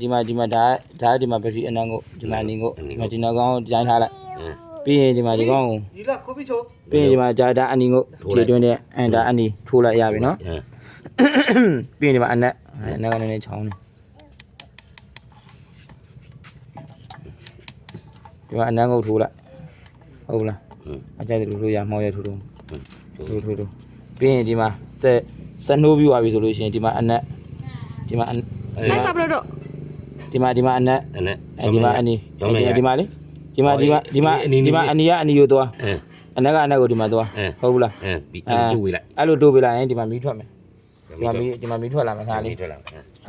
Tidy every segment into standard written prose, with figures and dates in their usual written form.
ဒီမှာဒါဒီမှာပဲဒီအနံကိုဒီမှာနေကိုဒီနောက်ကောင်ကြိုင်းထားလိုက်ပြီးရင်ဒီမှာဒီကောင်ကိုဒီလားခိုးပြီးချိုးပြီးရင်ဒီမှာဒါအနီကိုခြေတွင်းတဲ့ဒါအနီထိုးလိုက်ရပြီနော်ပြီးရင်ဒီမှာအနက်ကနည်းနည်းချောင်းနေဒီမှာအနံကိုထိုးလိုက်ဟုတ်လားအကြိုက်တယ်လို့ရမောရထိုးပြီးရင်ဒီမှာဆက်နှိုးပြီးသွားပြီဆိုလို့ရှိရင်ဒီမှာအနက်ဒီမှာလက်စားဘလို့တော့ဒီမှာအနက်ဒီမှာအနီဒီမှာလေဒီမှာအနီကအနီကိုသွားအနက်ကအနက်ကိုဒီမှာသွားဟုတ်ဘူးလားပြီးတိုးဝေးလိုက်အဲ့လိုတိုးပေးလိုက်ရင်ဒီမှာမီးထွက်မယ်ဒီမှာမီးထွက်လာမယ်ခါလေးအဲ့ဒါ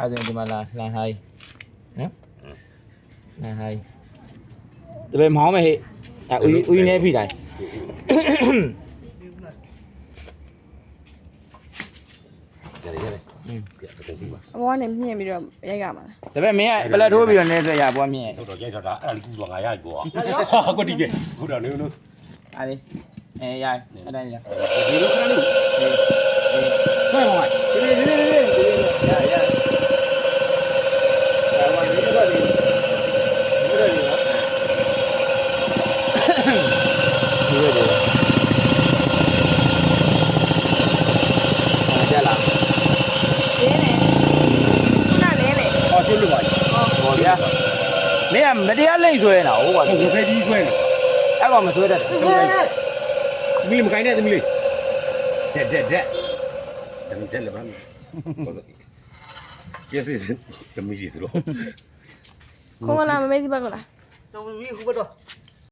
ဆိုဒီမှာလာလှန်ဟိုင်းနော်လှန်ဟိုင်းတပည့်မောင်းမယ်ဟဲ့ဦးနေဖိတိုင်းအဘောနဲ့မြင့်ပြီးတော့ရိုက်ရမှာတပည့်မင်းကပလက်ထိုးပြီးတော့နေဆိုရပွားမြင့်ဟုတ်တော့ရိုက်တော့တာအဲ့ဒါလေးကူတော့ငါရိုက်ပေါ့ဟာကွတီးပဲဟုတ်တော့နေလို့အဲ့ဒီရိုက်အဲ့တိုင်းရဒီလိုခဏလို့ဆွဲပါမယ်ဒီရဘာဒီတော့ဒီကြလာကျွတ်လို့ပါဟောဗျာမင်းကမတရားလိမ့်ဆွဲနေတာဟုတ်ပါဘူးဖဲကြီးဆွဲနေအဲ့ကောင်မဆွဲတတ်ဘူးသမီးမကိုင်းနဲ့သမီးလေးတက်သမီးတက်လည်းပါမယ်ပြည့်စည်သမီးကြီးဆိုတော့ခေါ်လာမမေးစီပါကလားတော်ပြီခုဘတော့